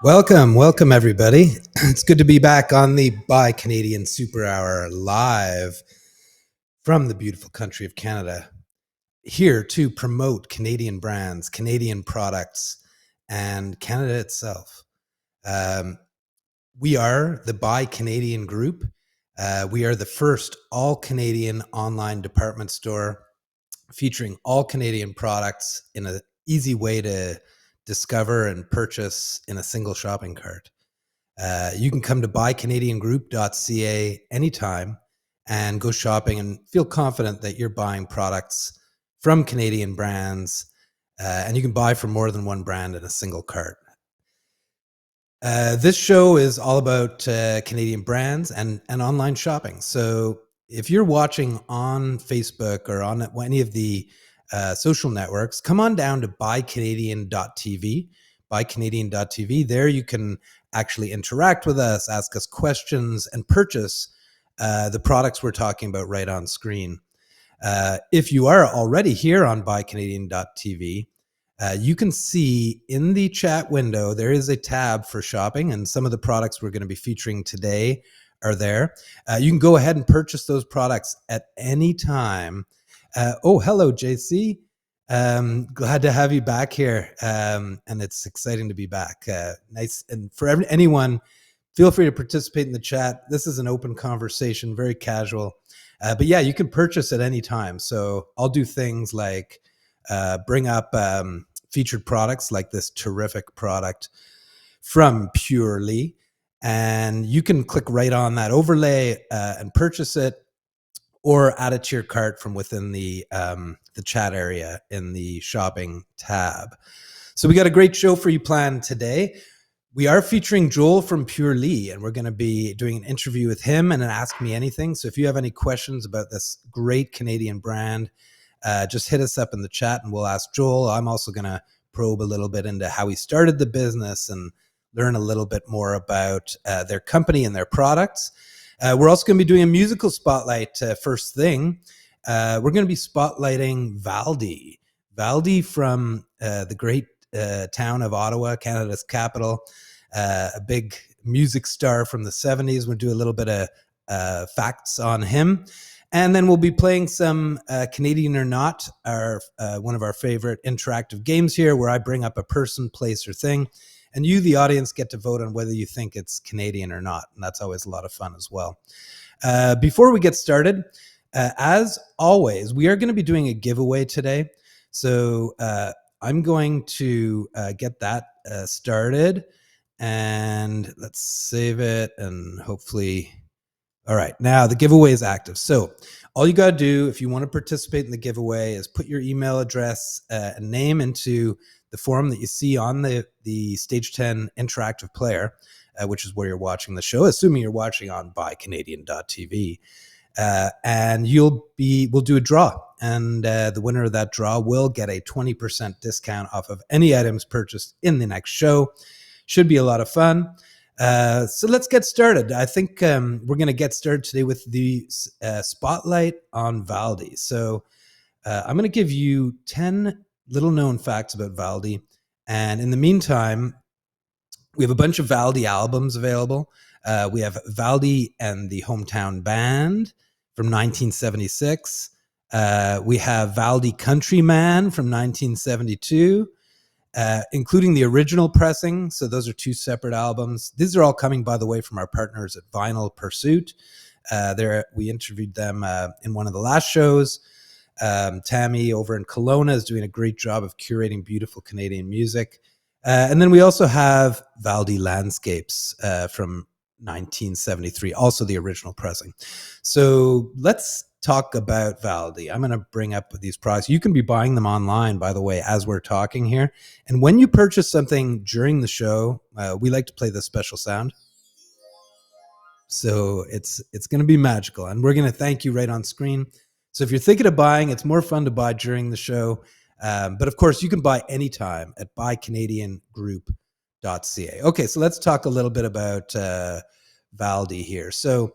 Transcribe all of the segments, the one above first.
Welcome everybody. It's good to be back on the Buy Canadian Super Hour live from the beautiful country of Canada, here to promote Canadian brands, Canadian products, and Canada itself. Um, we are the Buy Canadian Group. We are the first all Canadian online department store featuring all Canadian products in an easy way to discover and purchase in a single shopping cart. You can come to buycanadiangroup.ca anytime and go shopping and feel confident that you're buying products from Canadian brands, and you can buy from more than one brand in a single cart. This show is all about Canadian brands and online shopping. So if you're watching on Facebook or on any of the social networks, come on down to buycanadian.tv. Buycanadian.tv. There you can actually interact with us, ask us questions, and purchase the products we're talking about right on screen. If you are already here on buycanadian.tv, you can see in the chat window, there is a tab for shopping, and some of the products we're going to be featuring today are there. You can go ahead and purchase those products at any time. Hello, JC. Glad to have you back here, and it's exciting to be back. Nice. And for anyone, feel free to participate in the chat. This is an open conversation, very casual. But yeah, you can purchase at any time. So I'll do things like bring up featured products like this terrific product from Purely, and you can click right on that overlay and purchase it, or add it to your cart from within the chat area in the shopping tab. So we got a great show for you planned today. We are featuring Joel from Purely, and we're going to be doing an interview with him and an Ask Me Anything. So if you have any questions about this great Canadian brand, just hit us up in the chat and we'll ask Joel. I'm also going to probe a little bit into how he started the business and learn a little bit more about their company and their products. We're also going to be doing a musical spotlight first thing. We're going to be spotlighting Valdi. Valdi from the great town of Ottawa, Canada's capital, a big music star from the 70s. We'll do a little bit of facts on him. And then we'll be playing some Canadian or Not, one of our favorite interactive games here, where I bring up a person, place, or thing. And you, the audience, get to vote on whether you think it's Canadian or not. And that's always a lot of fun as well. Before we get started, as always, we are going to be doing a giveaway today. So I'm going to get that started. And let's save it and hopefully... All right, now the giveaway is active. So all you got to do if you want to participate in the giveaway is put your email address and name into the form that you see on the Stage 10 interactive player, which is where you're watching the show, assuming you're watching on buycanadian.tv. And we'll do a draw, and the winner of that draw will get a 20% discount off of any items purchased in the next show. Should be a lot of fun. So let's get started. I think we're going to get started today with the spotlight on Valdi. So I'm going to give you 10 little known facts about Valdi. And in the meantime, we have a bunch of Valdi albums available. We have Valdi and the Hometown Band from 1976. We have Valdi Countryman from 1972. Including the original pressing. So those are two separate albums. These are all coming, by the way, from our partners at Vinyl Pursuit. We interviewed them in one of the last shows. Tammy over in Kelowna is doing a great job of curating beautiful Canadian music. And then we also have Valdi Landscapes from 1973, also the original pressing. So let's talk about Valdi. I'm going to bring up these products. You can be buying them online, by the way, as we're talking here. And when you purchase something during the show, we like to play this special sound. So it's going to be magical, and we're going to thank you right on screen. So if you're thinking of buying, it's more fun to buy during the show. But of course, you can buy anytime at buycanadiangroup.ca. Okay, so let's talk a little bit about Valdi here. So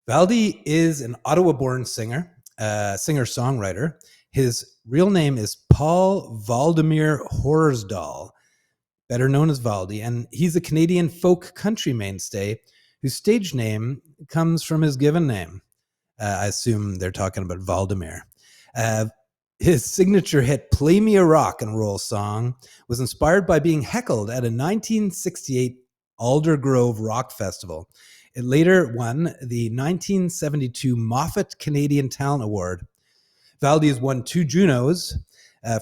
Valdi is an Ottawa-born singer-songwriter. His real name is Paul Valdemir Horsdal. better known as Valdi, and he's a Canadian folk country mainstay whose stage name comes from his given name. I assume they're talking about Valdemar. Uh, his signature hit Play Me a Rock and Roll song was inspired by being heckled at a 1968 Aldergrove Rock Festival. It later won the 1972 Moffat Canadian Talent Award. Valdi has won 2 Junos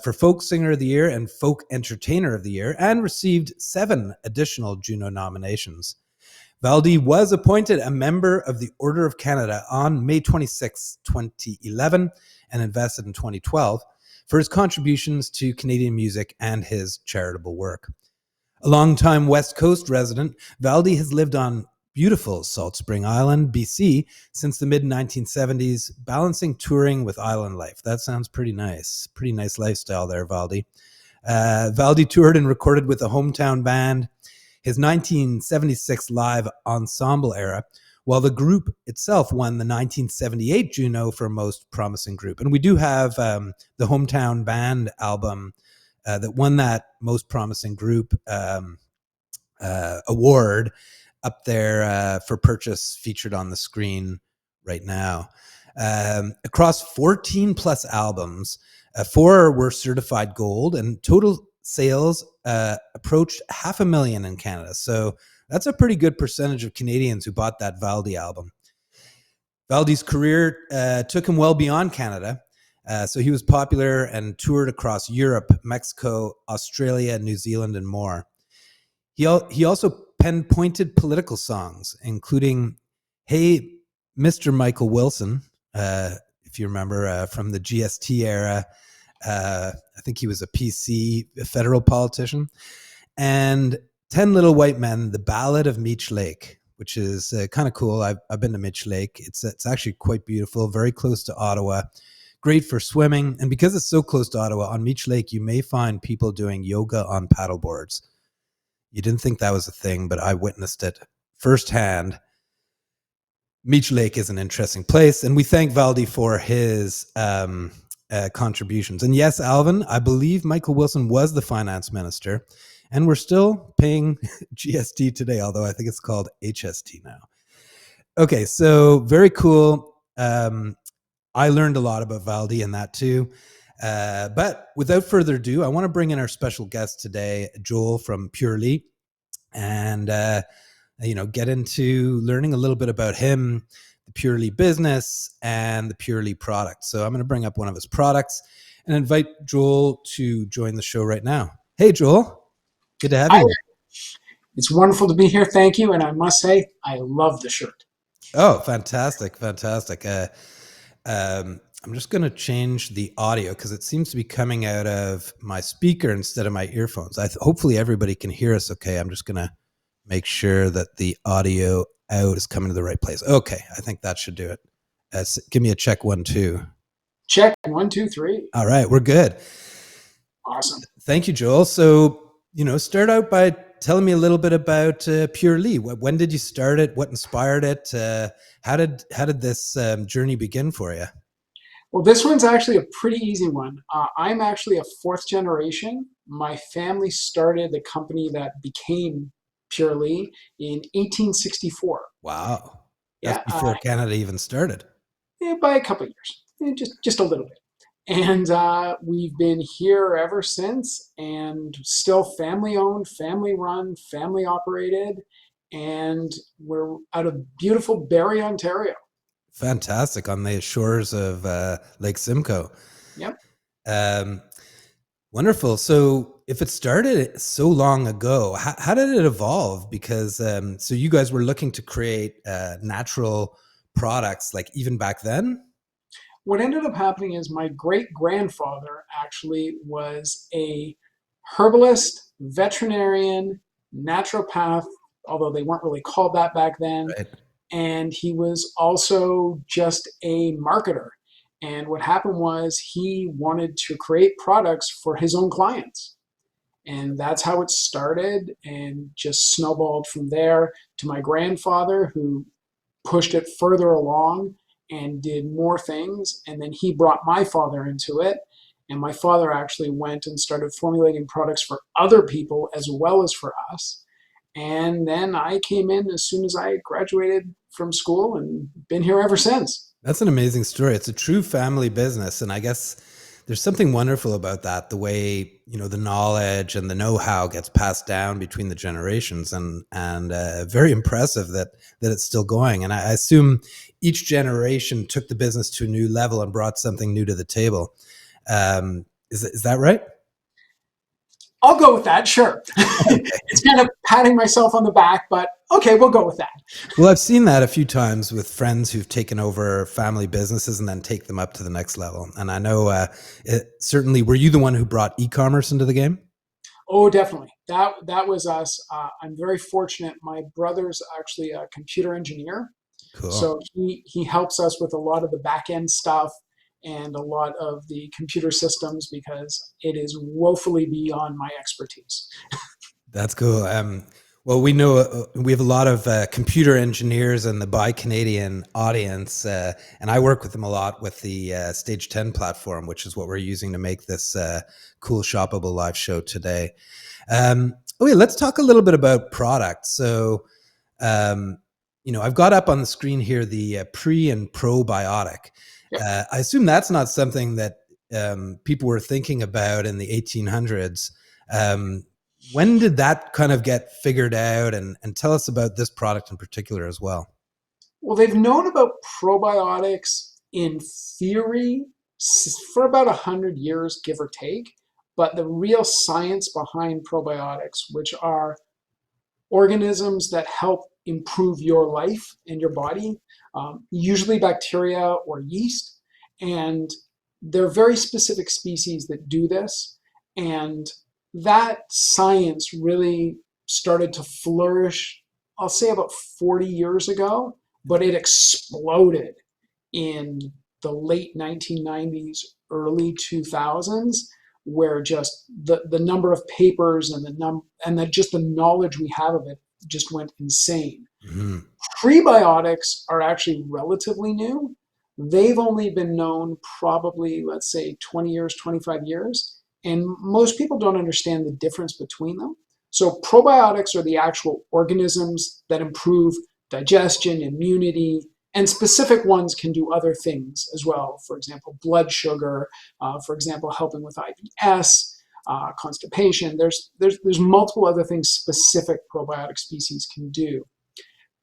for Folk Singer of the Year and Folk Entertainer of the Year, and received 7 additional Juno nominations. Valdi was appointed a member of the Order of Canada on May 26, 2011, and invested in 2012 for his contributions to Canadian music and his charitable work. A longtime West Coast resident, Valdi has lived on beautiful Salt Spring Island, BC, since the mid-1970s, balancing touring with island life. That sounds pretty nice. Pretty nice lifestyle there, Valdi. Valdi toured and recorded with a hometown band, his 1976 live ensemble era, while the group itself won the 1978 Juno for Most Promising Group. And we do have the Hometown Band album that won that Most Promising Group award up there for purchase, featured on the screen right now. Across 14 plus albums, 4 were certified gold, and total sales approached 500,000 in Canada. So that's a pretty good percentage of Canadians who bought that Valdi album. Valdi's career took him well beyond Canada. So he was popular and toured across Europe, Mexico, Australia, New Zealand, and more. He also penned pointed political songs, including Hey, Mr. Michael Wilson, if you remember from the GST era. I think he was a PC, a federal politician. And 10 Little White Men, The Ballad of Meech Lake, which is kind of cool. I've been to Meech Lake. It's actually quite beautiful, very close to Ottawa. Great for swimming. And because it's so close to Ottawa, on Meech Lake, you may find people doing yoga on paddleboards. You didn't think that was a thing, but I witnessed it firsthand. Meech Lake is an interesting place, and we thank Valdi for his contributions. And yes, Alvin, I believe Michael Wilson was the finance minister, and we're still paying GST today, although I think it's called HST now. Okay, so very cool. I learned a lot about Valdi and that too. But without further ado, I want to bring in our special guest today, Joel from Purely, and get into learning a little bit about him, the Purely business, and the Purely product. So I'm going to bring up one of his products and invite Joel to join the show right now. Hey, Joel. Good to have you. It's wonderful to be here. Thank you. And I must say, I love the shirt. Oh, fantastic. Fantastic. I'm just going to change the audio because it seems to be coming out of my speaker instead of my earphones. Hopefully everybody can hear us okay. I'm just going to make sure that the audio out is coming to the right place. Okay, I think that should do it. Give me a check 1, 2. Check 1, 2, 3. All right, we're good. Awesome. Thank you, Joel. So, start out by telling me a little bit about Purely. When did you start it? What inspired it? How did this journey begin for you? Well, this one's actually a pretty easy one. I'm actually a 4th generation. My family started the company that became Purely in 1864. Wow. That's before Canada even started. Yeah, by a couple of years, just a little bit. And we've been here ever since, and still family owned, family run, family operated, and we're out of beautiful Barrie, Ontario. Fantastic, on the shores of Lake Simcoe. Yep. Wonderful. So if it started so long ago, how did it evolve? Because so you guys were looking to create natural products, like even back then? What ended up happening is my great-grandfather actually was a herbalist, veterinarian, naturopath, although they weren't really called that back then. Right. And he was also just a marketer. And what happened was he wanted to create products for his own clients. And that's how it started, and just snowballed from there to my grandfather, who pushed it further along and did more things. And then he brought my father into it. And my father actually went and started formulating products for other people as well as for us. And then I came in as soon as I graduated from school and been here ever since. That's an amazing story. It's a true family business. And I guess there's something wonderful about that, the way, the knowledge and the know-how gets passed down between the generations, and very impressive that it's still going. And I assume each generation took the business to a new level and brought something new to the table. Is that right? I'll go with that, sure. Okay. It's kind of patting myself on the back, but okay, we'll go with that. Well, I've seen that a few times with friends who've taken over family businesses and then take them up to the next level. And I know, certainly, were you the one who brought e-commerce into the game? Oh, definitely. That was us. I'm very fortunate. My brother's actually a computer engineer, Cool. so he helps us with a lot of the back end stuff and a lot of the computer systems because it is woefully beyond my expertise. That's cool. Well, we know we have a lot of computer engineers in the Buy Canadian audience, and I work with them a lot with the Stage 10 platform, which is what we're using to make this cool shoppable live show today. Okay, let's talk a little bit about product. So, I've got up on the screen here the pre and probiotic. Yep. I assume that's not something that people were thinking about in the 1800s. When did that kind of get figured out? And tell us about this product in particular as well. Well, they've known about probiotics in theory for about 100 years, give or take. But the real science behind probiotics, which are organisms that help improve your life and your body, usually bacteria or yeast. And they're very specific species that do this. And that science really started to flourish, I'll say about 40 years ago, but it exploded in the late 1990s, early 2000s, where just the number of papers and just the knowledge we have of it just went insane. Mm-hmm. Prebiotics are actually relatively new. They've only been known probably, let's say, 20 years, 25 years, and most people don't understand the difference between them. So probiotics are the actual organisms that improve digestion, immunity, and specific ones can do other things as well. For example, blood sugar, for example, helping with IBS, constipation. There's multiple other things specific probiotic species can do.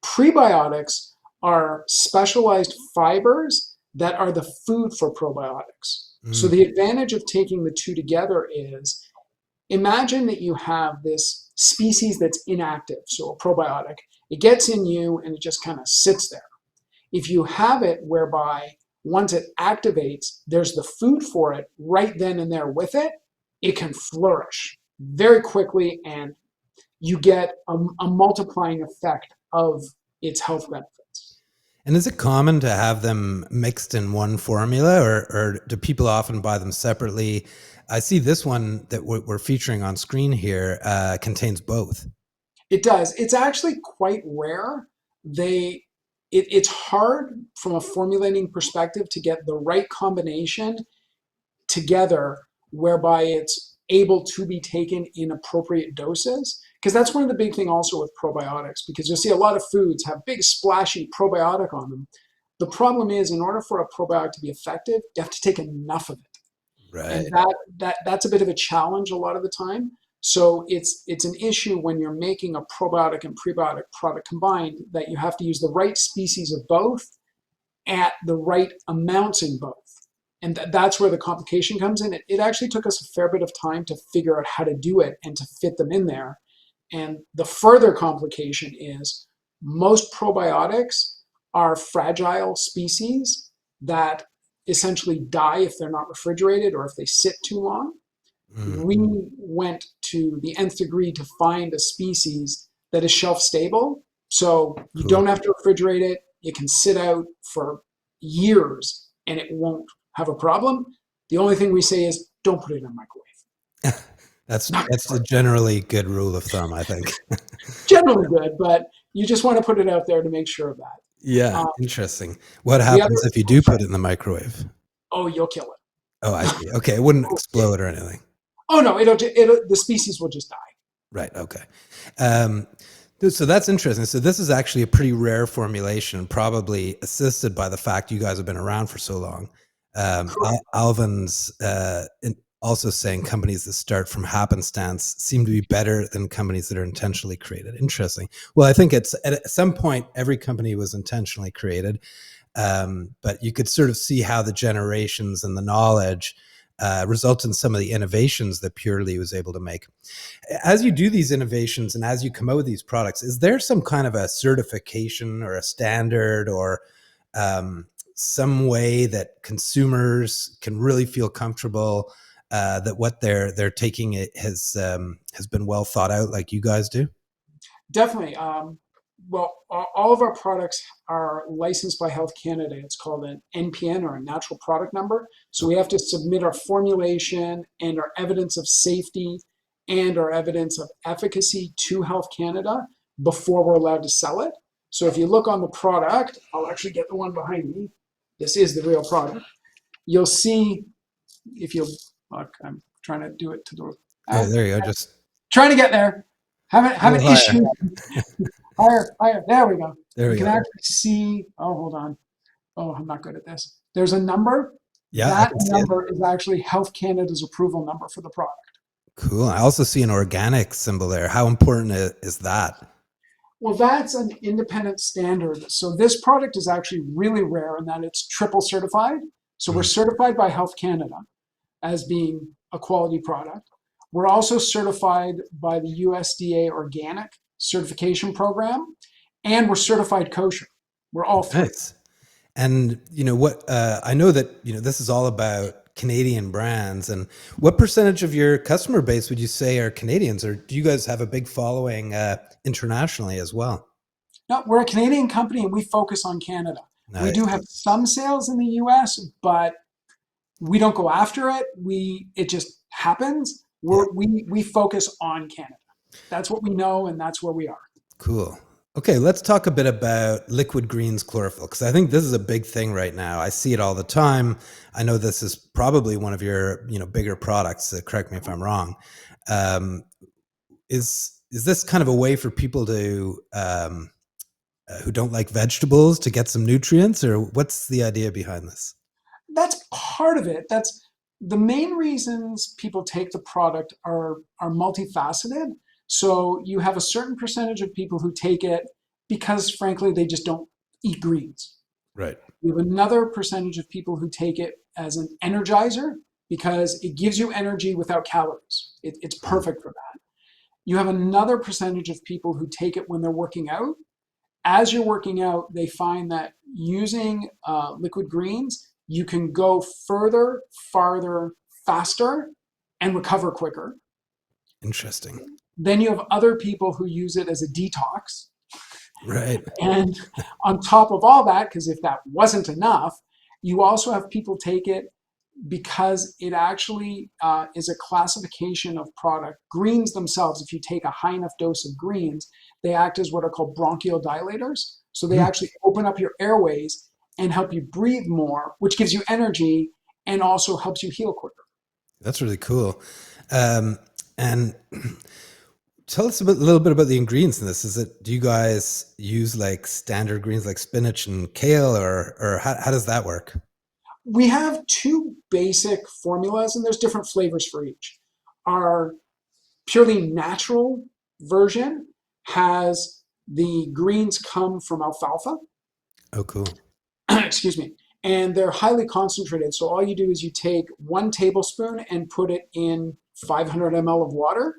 Prebiotics are specialized fibers that are the food for probiotics. So the advantage of taking the two together is, imagine that you have this species that's inactive, so a probiotic. It gets in you and it just kind of sits there. If you have it whereby once it activates, there's the food for it right then and there with it, it can flourish very quickly and you get a multiplying effect of its health benefits. And is it common to have them mixed in one formula, or do people often buy them separately? I see this one that we're featuring on screen here contains both. It does. It's actually quite rare. It's hard from a formulating perspective to get the right combination together whereby it's able to be taken in appropriate doses. Because that's one of the big thing also with probiotics, because you'll see a lot of foods have big splashy probiotic on them. The problem is, in order for a probiotic to be effective, you have to take enough of it. Right. And that's a bit of a challenge a lot of the time. So it's an issue when you're making a probiotic and prebiotic product combined, that you have to use the right species of both at the right amounts in both. And that's where the complication comes in. It actually took us a fair bit of time to figure out how to do it and to fit them in there. And the further complication is most probiotics are fragile species that essentially die if they're not refrigerated or if they sit too long. We went to the nth degree to find a species that is shelf stable. So you don't have to refrigerate it. It can sit out for years and it won't have a problem. The only thing we say is don't put it in a microwave. That's a generally good rule of thumb, I think. Generally good, but you just want to put it out there to make sure of that. Yeah, interesting. What happens if you do put it in the microwave? Oh, you'll kill it. Oh, I see. Okay, it wouldn't explode or anything. Oh no, the species will just die. Right. Okay. Um, so that's interesting. So this is actually a pretty rare formulation, probably assisted by the fact you guys have been around for so long. Alvin's also saying companies that start from happenstance seem to be better than companies that are intentionally created. Interesting. Well, I think it's at some point every company was intentionally created, but you could sort of see how the generations and the knowledge result in some of the innovations that Purely was able to make. As you do these innovations and as you come out with these products, is there some kind of a certification or a standard or some way that consumers can really feel comfortable that what they're taking has been well thought out, like you guys do? Definitely. Well, all of our products are licensed by Health Canada. It's called an NPN, or a natural product number. So we have to submit our formulation and our evidence of safety and our evidence of efficacy to Health Canada before we're allowed to sell it. So if you look on the product, I'll actually get the one behind me. This is the real product. You'll see, if you look, I'm trying to do it to the, Yeah, there you go. Just trying to get there. a Have an little higher. issue. Higher, higher. There we go. There You we can go. actually see. Oh, hold on. Oh, I'm not good at this. There's a number. Yeah, I That can see it. number is actually Health Canada's approval number for the product. Cool. I also see an organic symbol there. How important is that? Well, that's an independent standard. So this product is actually really rare in that it's triple certified. So we're Mhm. certified by Health Canada as being a quality product. We're also certified by the USDA Organic Certification Program, and we're certified kosher. We're all three. Nice. And you know what? I know that this is all about Canadian brands. And what percentage of your customer base would you say are Canadians, or do you guys have a big following internationally as well? No, we're a Canadian company and we focus on Canada. We do have Nice. some sales in the US, but we don't go after it. It just happens. Yeah. We focus on Canada. That's what we know and that's where we are. Cool. Okay, let's talk a bit about liquid greens chlorophyll, because I think this is a big thing right now. I see it all the time. I know this is probably one of your bigger products. Correct me if I'm wrong. Um, is this kind of a way for people to who don't like vegetables to get some nutrients, or what's the idea behind this? That's part of it. That's the main reasons people take the product are multifaceted. So you have a certain percentage of people who take it because frankly they just don't eat greens. Right. You have another percentage of people who take it as an energizer because it gives you energy without calories. It's Mhm. perfect for that. You have another percentage of people who take it when they're working out. As you're working out, they find that using liquid greens, you can go further, farther, faster, and recover quicker. Interesting. Then you have other people who use it as a detox. Right. And on top of all that, because if that wasn't enough, you also have people take it because it actually is a classification of product. Greens themselves, if you take a high enough dose of greens, they act as what are called bronchodilators. So they Mm, actually open up your airways and help you breathe more, which gives you energy and also helps you heal quicker. that's really cool. Um, and tell us a little bit about the ingredients in this. Do you guys use like standard greens like spinach and kale, or how does that work? We have two basic formulas, and there's different flavors for each. Our purely natural version has the greens come from alfalfa. Oh, cool. Excuse me. And they're highly concentrated. So all you do is you take 1 tablespoon and put it in 500 ml of water,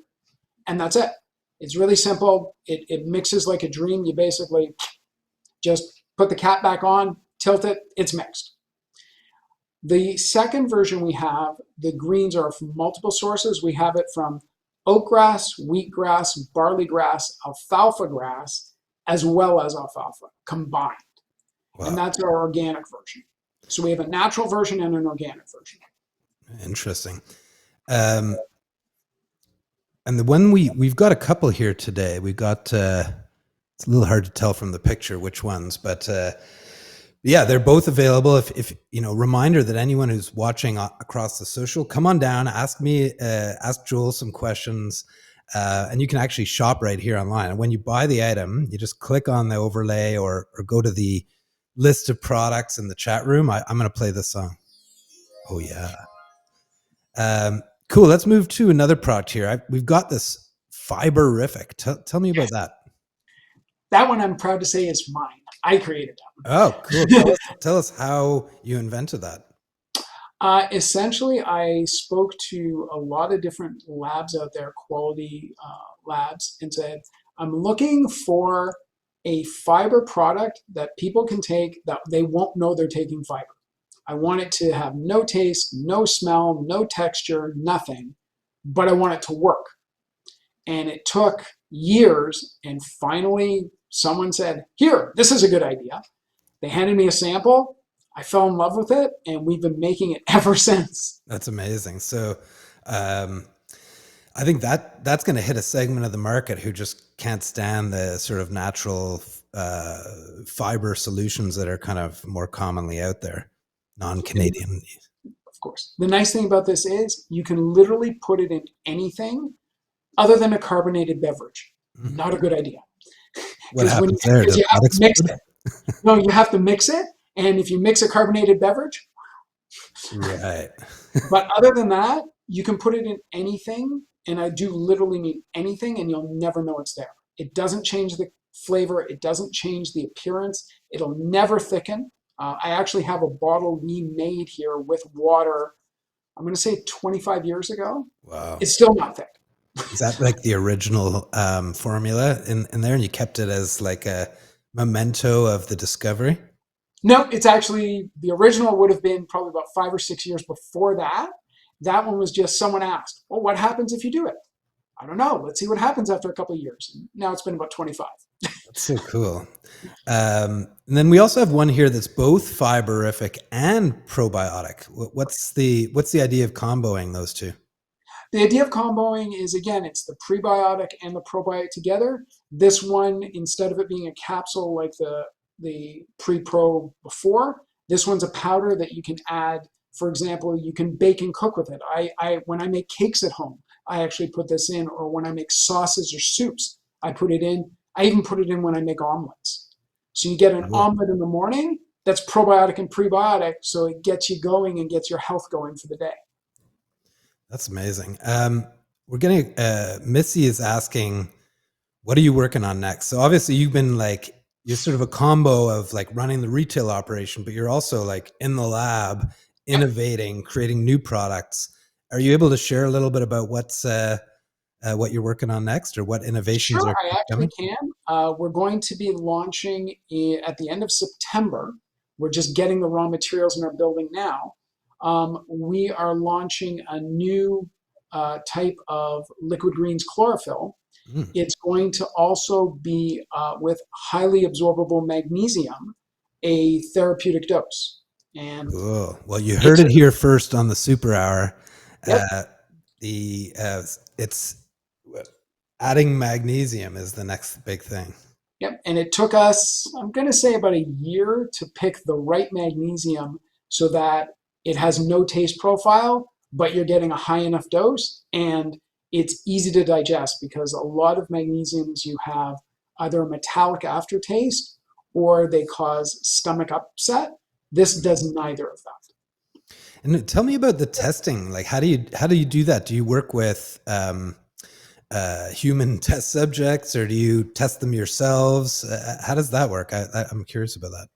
and that's it. It's really simple. It mixes like a dream. You basically just put the cap back on, tilt it, it's mixed. The second version we have, the greens are from multiple sources. We have it from oatgrass, wheatgrass, barley grass, alfalfa grass, as well as alfalfa combined. And Wow. that's our organic version. So we have a natural version and an organic version. Interesting. Um, and the one we've got a couple here today. We've got it's a little hard to tell from the picture which ones, but Yeah, they're both available. If you know, reminder that anyone who's watching across the social, come on down, ask Joel some questions, and you can actually shop right here online. And when you buy the item, you just click on the overlay or go to the list of products in the chat room. I'm going to play this song. Oh yeah, cool. Let's move to another product here. We've got this Fiberific. Tell me about that. That one I'm proud to say is mine. I created Oh, cool. that one. Tell us how you invented that. Essentially, I spoke to a lot of different labs out there, quality labs, and said, I'm looking for a fiber product that people can take that they won't know they're taking fiber. I want it to have no taste, no smell, no texture, nothing, but I want it to work. And it took years, and finally someone said, Here, this is a good idea. They handed me a sample. I fell in love with it, and we've been making it ever since. That's amazing. So, um, I think that's going to hit a segment of the market who just can't stand the sort of natural fiber solutions that are kind of more commonly out there, non-Canadian. Of course. The nice thing about this is you can literally put it in anything other than a carbonated beverage. Mm. Not a good idea. What happens there? Because Does you have that to mix explode? it. No, you have to mix it. And if you mix a carbonated beverage, Right. but other than that, you can put it in anything. And I do literally mean anything, and you'll never know it's there. It doesn't change the flavor. It doesn't change the appearance. It'll never thicken. I actually have a bottle we made here with water, I'm going to say 25 years ago. Wow. It's still not thick. Is that like the original formula in there, and you kept it as like a memento of the discovery? No, it's actually the original would have been probably about 5 or 6 years before that. That one was just someone asked, well, what happens if you do it? I don't know. Let's see what happens after a couple of years. And now it's been about 25. That's so cool. And then we also have one here that's both fiberific and probiotic. What's the idea of comboing those two? The idea of comboing is, again, it's the prebiotic and the probiotic together. This one, instead of it being a capsule like the pre-pro before, this one's a powder that you can add. For example, you can bake and cook with it. When I make cakes at home, I actually put this in, or when I make sauces or soups, I put it in. I even put it in when I make omelets. So you get an Cool. omelet in the morning that's probiotic and prebiotic, so it gets you going and gets your health going for the day. That's amazing. We're getting Missy is asking, what are you working on next? So obviously you're sort of a combo of like running the retail operation, but you're also like in the lab, innovating, creating new products. Are you able to share a little bit about what you're working on next, or what innovations Sure, are I actually coming? can. We're going to be launching at the end of September. We're just getting the raw materials in our building now. We are launching a new type of liquid greens chlorophyll. Mm, It's going to also be with highly absorbable magnesium, a therapeutic dose. And cool. Well, you heard it's, it here first on the Super Hour. yep, Uh, the it's adding magnesium is the next big thing. yep. And it took us, I'm going to say, about a year to pick the right magnesium so that it has no taste profile, but you're getting a high enough dose and it's easy to digest, because a lot of magnesiums you have either a metallic aftertaste or they cause stomach upset. This does neither of that. And tell me about the testing. Like, how do you do that? Do you work with human test subjects, or do you test them yourselves? How does that work? I'm curious about that.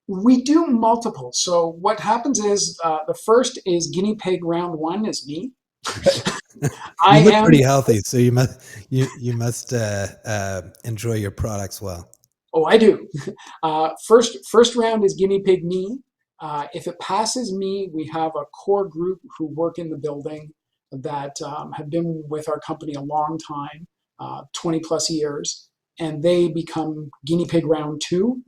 We do multiple. So what happens is the first is guinea pig round one is me. I You look am pretty healthy, so you must enjoy your products well. Oh, I do. First round is guinea pig me. If it passes me, we have a core group who work in the building that have been with our company a long time, 20 plus years, and they become guinea pig round two.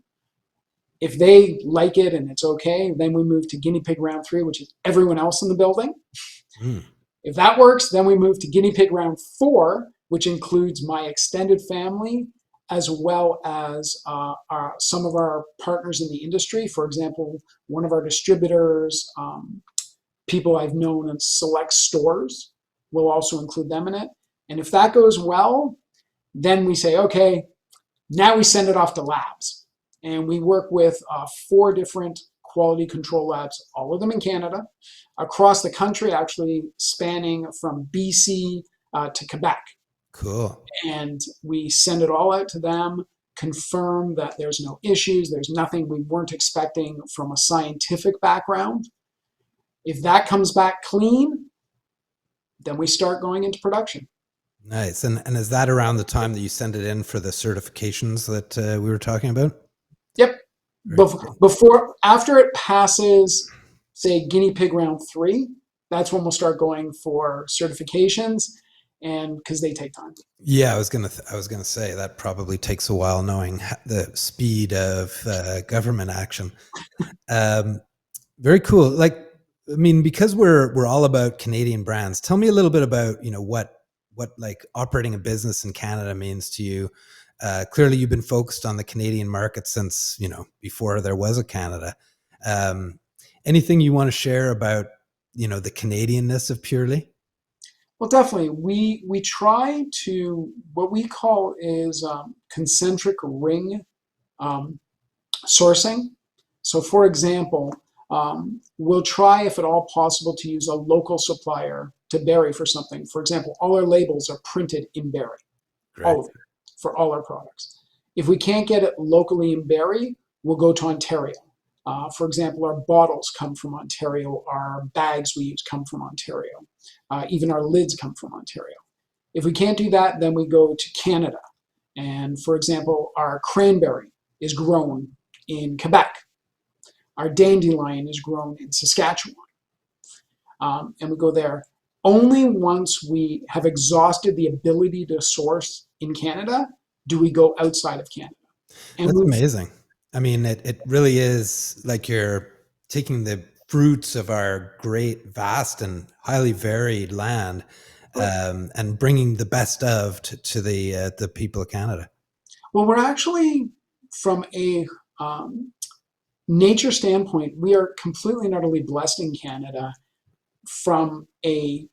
If they like it and it's okay, then we move to guinea pig round three, which is everyone else in the building. Mm. If that works, then we move to guinea pig round four, which includes my extended family, as well as some of our partners in the industry. For example, one of our distributors, people I've known in select stores, we'll also include them in it. And if that goes well, then we say, okay, now we send it off to labs. And we work with 4 different quality control labs, all of them in Canada, across the country, actually spanning from BC to Quebec. Cool. And we send it all out to them, confirm that there's no issues, there's nothing we weren't expecting from a scientific background. If that comes back clean, then we start going into production. Nice. And is that around the time that you send it in for the certifications that we were talking about? Yep. Very cool. After it passes, say, guinea pig round 3, that's when we'll start going for certifications, and because they take time. Yeah, I was gonna say that probably takes a while, knowing the speed of government action. Very cool. Like, I mean, because we're all about Canadian brands. Tell me a little bit about what like operating a business in Canada means to you. Clearly, you've been focused on the Canadian market since before there was a Canada. Anything you want to share about the Canadianness of Purely? Well, definitely. We try to, what we call is concentric ring um, sourcing. So, for example, we'll try, if at all possible, to use a local supplier to Barrie for something. For example, all our labels are printed in Barrie, Great. all of them, for all our products. If we can't get it locally in Barrie, we'll go to Ontario. For example, our bottles come from Ontario, our bags we use come from Ontario, even our lids come from Ontario. If we can't do that, then we go to Canada. And for example, our cranberry is grown in Quebec. Our dandelion is grown in Saskatchewan. And we go there. Only once we have exhausted the ability to source in Canada do we go outside of Canada. And That's amazing. I mean, it really is like you're taking the fruits of our great, vast, and highly varied land, and bringing the best of to the people of Canada. well, we're actually, from a nature standpoint, we are completely and utterly blessed in Canada from a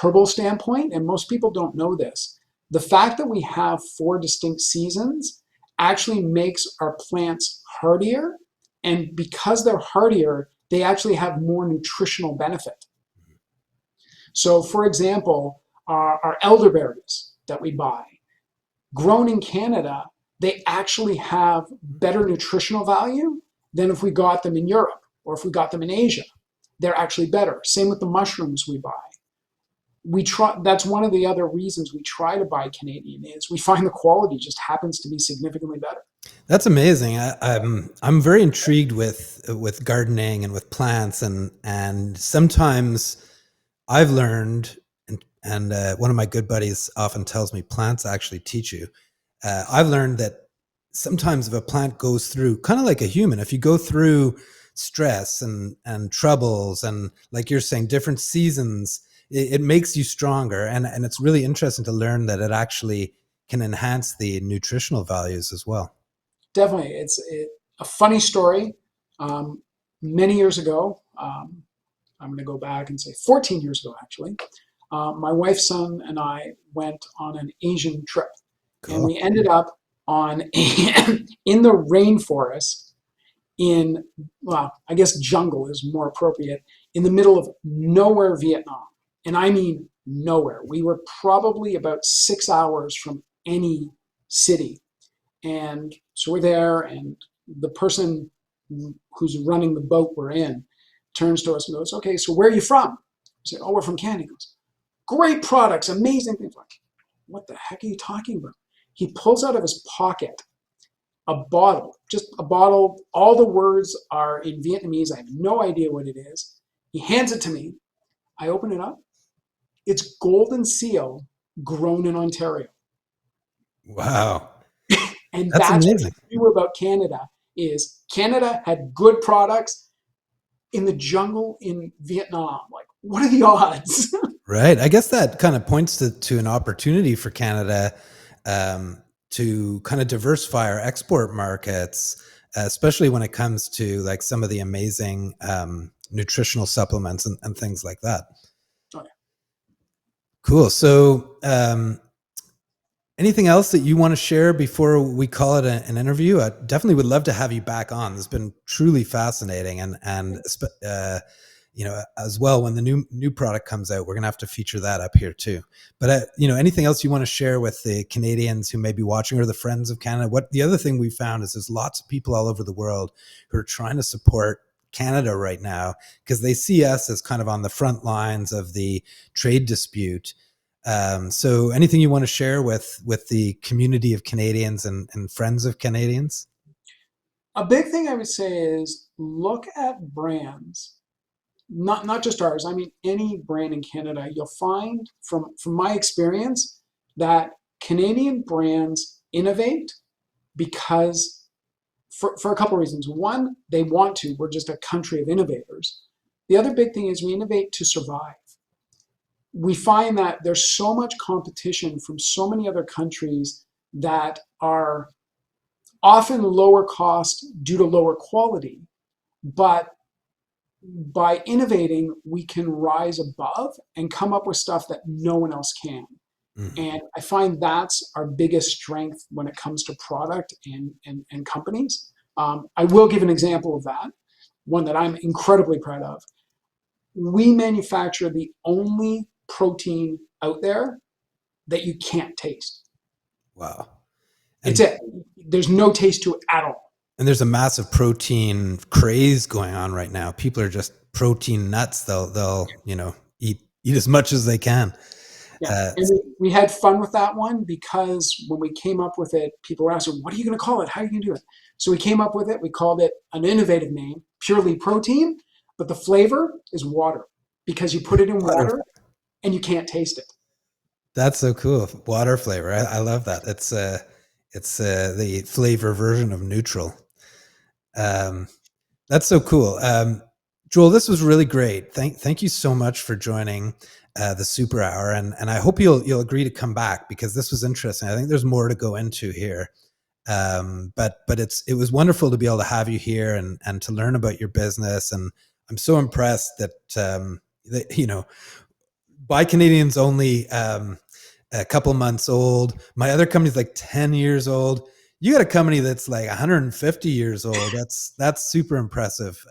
herbal standpoint, and most people don't know this. The fact that we have 4 distinct seasons actually makes our plants hardier, and because they're hardier, they actually have more nutritional benefit. So, for example, our elderberries that we buy, grown in Canada, they actually have better nutritional value than if we got them in Europe or if we got them in Asia. They're actually better. Same with the mushrooms we buy. That's one of the other reasons we try to buy Canadian, is we find the quality just happens to be significantly better. That's amazing. I'm very intrigued with gardening and with plants, and sometimes I've learned, and one of my good buddies often tells me plants actually teach you. I've learned that sometimes if a plant goes through, kind of like a human, if you go through stress and troubles and, like you're saying, different seasons, it makes you stronger. And it's really interesting to learn that it actually can enhance the nutritional values as well. Definitely. It's a funny story. Many years ago, I'm going to go back and say 14 years ago, actually, my wife's son and I went on an Asian trip. Cool. And we ended up in the rainforest in, well, I guess jungle is more appropriate, in the middle of nowhere, Vietnam. And I mean nowhere. We were probably about 6 hours from any city. And so we're there, and the person who's running the boat we're in turns to us and goes, "Okay, so where are you from?" I say, "Oh, we're from Canada." He goes, "Great products, amazing things." Like, what the heck are you talking about? He pulls out of his pocket a bottle, just a bottle. All the words are in Vietnamese. I have no idea what it is. He hands it to me. I open it up. It's golden seal, grown in Ontario. Wow. And That's that's what amazing. we knew about Canada, is Canada had good products in the jungle in Vietnam. Like, what are the odds? Right. I guess that kind of points to an opportunity for Canada, to kind of diversify our export markets, especially when it comes to like some of the amazing nutritional supplements and things like that. Oh, yeah. Cool. So, anything else that you want to share before we call it an interview? I definitely would love to have you back on. It's been truly fascinating, and as well, when the new product comes out, we're gonna have to feature that up here too. But anything else you want to share with the Canadians who may be watching, or the friends of Canada? What the other thing we found is there's lots of people all over the world who are trying to support Canada right now because they see us as kind of on the front lines of the trade dispute. So anything you want to share with the community of Canadians and friends of Canadians? A big thing I would say is look at brands, not just ours. I mean, any brand in Canada, you'll find from my experience that Canadian brands innovate because for a couple of reasons. One, they want to. We're just a country of innovators. The other big thing is we innovate to survive. We find that there's so much competition from so many other countries that are often lower cost due to lower quality, but by innovating, we can rise above and come up with stuff that no one else can. Mm-hmm. And I find that's our biggest strength when it comes to product and companies. I will give an example of that, one that I'm incredibly proud of. We manufacture the only protein out there that you can't taste. Wow. It's it. There's no taste to it at all. And there's a massive protein craze going on right now. People are just protein nuts. They'll eat as much as they can. Yeah, and we had fun with that one because when we came up with it, people were asking, "What are you going to call it? How are you going to do it?" So we came up with it. We called it an innovative name, Purely Protein, but the flavor is water because you put it in water and you can't taste it. That's so cool. Water flavor. I love that. It's the flavor version of neutral. That's so cool. Joel, this was really great. Thank you so much for joining the Super Hour, and I hope you'll agree to come back because this was interesting. I think there's more to go into here. But it was wonderful to be able to have you here and to learn about your business. And I'm so impressed that Buy Canadian's only a couple months old. My other company's like 10 years old. You got a company that's like 150 years old. That's super impressive.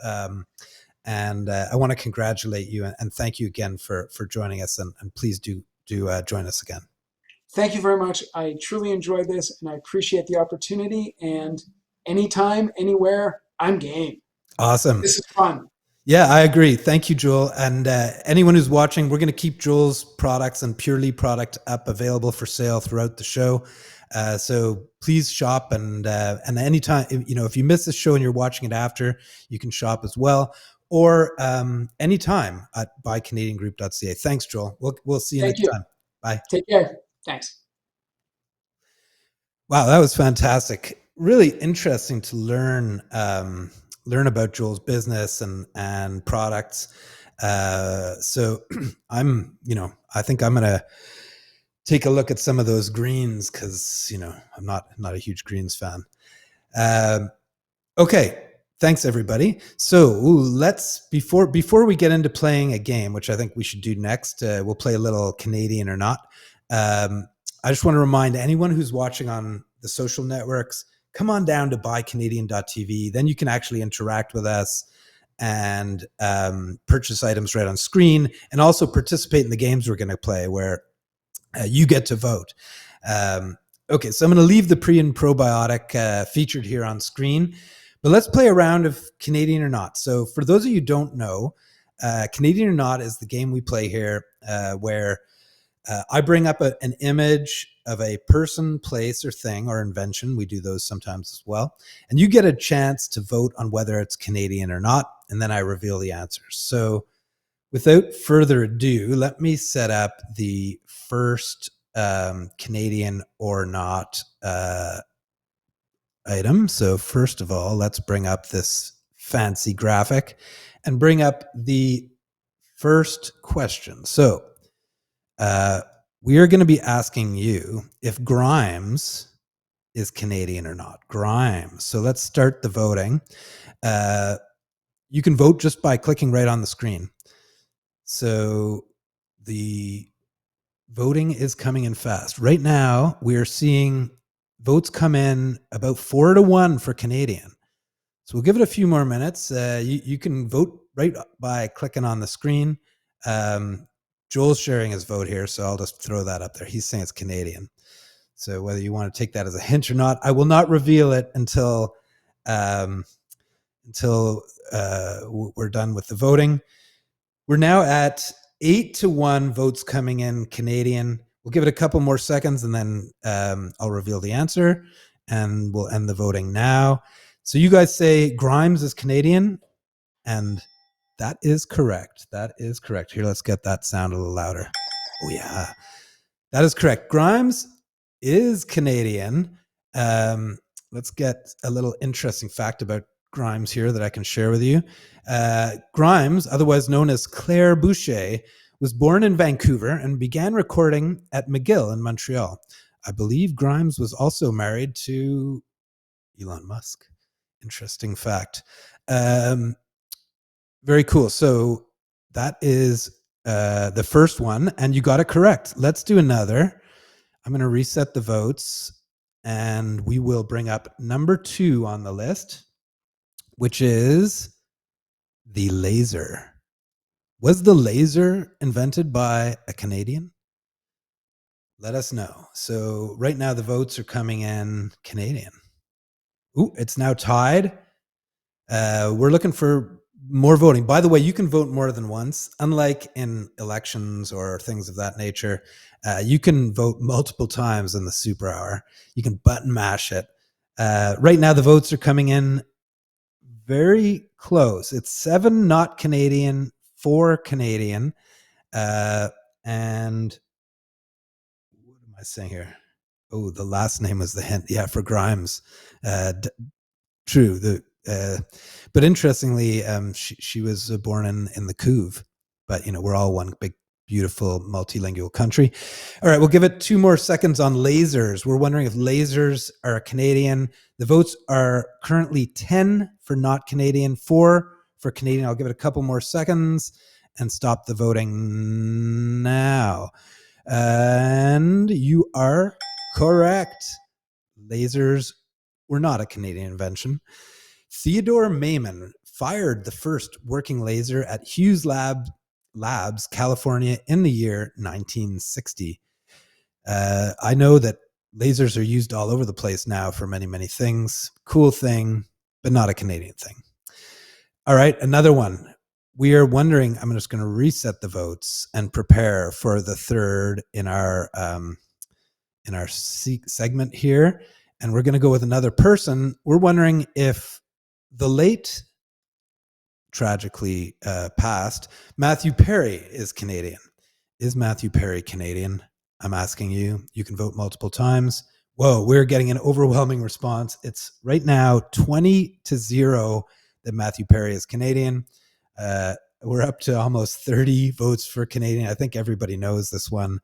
And I want to congratulate you and thank you again for joining us. And please do join us again. Thank you very much. I truly enjoyed this and I appreciate the opportunity. And anytime, anywhere, I'm game. Awesome. This is fun. Yeah, I agree. Thank you, Joel. And anyone who's watching, we're going to keep Joel's products and Purely product up available for sale throughout the show. So please shop and anytime, if you miss this show and you're watching it after, you can shop as well. Or anytime at buycanadiangroup.ca. Thanks, Joel. We'll see you next time. Bye. Take care. Thanks. Wow, that was fantastic. Really interesting to learn about Joel's business and products. So I think I'm gonna take a look at some of those greens because I'm not a huge greens fan. Okay. Thanks, everybody. So let's before we get into playing a game, which I think we should do next, we'll play a little Canadian or not. I just want to remind anyone who's watching on the social networks, come on down to buycanadian.tv. Then you can actually interact with us and purchase items right on screen, and also participate in the games we're going to play where you get to vote. Okay, so I'm going to leave the pre and probiotic featured here on screen. But let's play a round of Canadian or Not. So for those of you who don't know, Canadian or Not is the game we play here where I bring up an image of a person, place, or thing, or invention. We do those sometimes as well. And you get a chance to vote on whether it's Canadian or not, and then I reveal the answers. So without further ado, let me set up the first Canadian or Not item. So first of all, let's bring up this fancy graphic and bring up the first question. So we are going to be asking you if Grimes is Canadian or not? Grimes. So let's start the voting. You can vote just by clicking right on the screen. So the voting is coming in fast. Right now, we are seeing votes come in about 4-1 for Canadian. So we'll give it a few more minutes. You can vote right by clicking on the screen. Joel's sharing his vote here, so I'll just throw that up there. He's saying it's Canadian. So whether you want to take that as a hint or not, I will not reveal it until we're done with the voting. We're now at 8-1 votes coming in Canadian. We'll give it a couple more seconds and then I'll reveal the answer and we'll end the voting now. So you guys say Grimes is Canadian, and that is correct. That is correct. Here, let's get that sound a little louder. Oh, yeah. That is correct. Grimes is Canadian. Let's get a little interesting fact about Grimes here that I can share with you. Grimes, otherwise known as Claire Boucher, was born in Vancouver and began recording at McGill in Montreal. I believe Grimes was also married to Elon Musk. Interesting fact. Very cool. So that is the first one, and you got it correct. Let's do another. I'm going to reset the votes, and we will bring up number 2 on the list, which is the laser. Was the laser invented by a Canadian? Let us know. So right now the votes are coming in Canadian. Ooh, it's now tied. We're looking for more voting. By the way, you can vote more than once. Unlike in elections or things of that nature, you can vote multiple times in the super hour. You can button mash it. Right now, the votes are coming in very close. It's 7 not Canadian, 4 Canadian. And what am I saying here? Oh, the last name was the hint. Yeah, for Grimes. True. But interestingly, she was born in the Couve. But we're all one big, beautiful, multilingual country. All right, we'll give it 2 more seconds on lasers. We're wondering if lasers are Canadian. The votes are currently 10 for not Canadian, 4 for Canadian. I'll give it a couple more seconds and stop the voting now. And you are correct. Lasers were not a Canadian invention. Theodore Maiman fired the first working laser at Hughes Labs, California in the year 1960. I know that lasers are used all over the place now for many, many things. Cool thing, but not a Canadian thing. All right, another one. We are wondering, I'm just going to reset the votes and prepare for the third in our segment here. And we're going to go with another person. We're wondering if the late, tragically passed, Matthew Perry is Canadian. Is Matthew Perry Canadian? I'm asking you. You can vote multiple times. Whoa, we're getting an overwhelming response. It's right now 20-0 that Matthew Perry is Canadian. We're up to almost 30 votes for Canadian. I think everybody knows this one.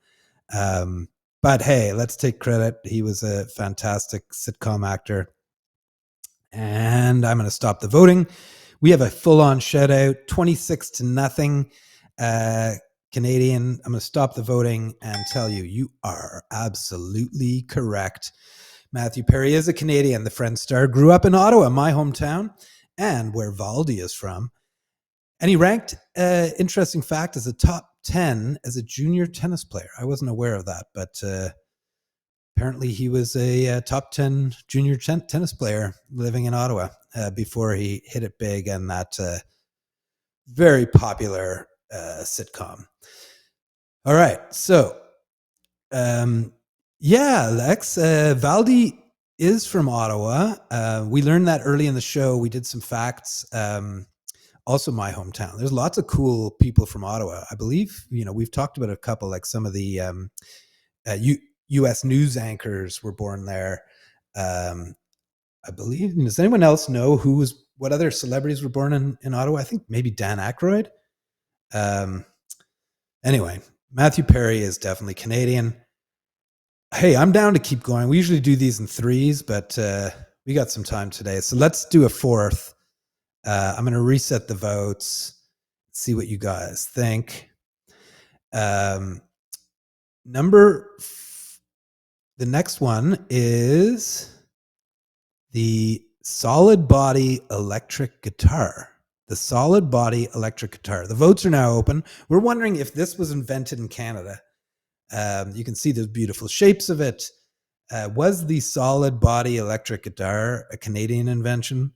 But hey, let's take credit. He was a fantastic sitcom actor. And I'm going to stop the voting. We have a full-on shutout, 26-0 Canadian. I'm going to stop the voting and tell you, you are absolutely correct. Matthew Perry is a Canadian. The Friends star grew up in Ottawa, my hometown, and where Valdi is from. And he ranked, interesting fact, as a top 10 as a junior tennis player. I wasn't aware of that, but apparently he was a top 10 junior tennis player living in Ottawa before he hit it big and that very popular sitcom. All right. So, yeah, Lex, Valdi is from Ottawa. We learned that early in the show. We did some facts. Also my hometown. There's lots of cool people from Ottawa. I believe, we've talked about a couple, like some of the U.S. news anchors were born there. I believe. Does anyone else know what other celebrities were born in Ottawa? I think maybe Dan Aykroyd. Anyway, Matthew Perry is definitely Canadian. Hey, I'm down to keep going. We usually do these in threes, but we got some time today. So let's do a fourth. I'm going to reset the votes, see what you guys think. Um, the next one is the solid body electric guitar. The solid body electric guitar. The votes are now open. We're wondering if this was invented in Canada. You can see the beautiful shapes of it. Was the solid body electric guitar a Canadian invention?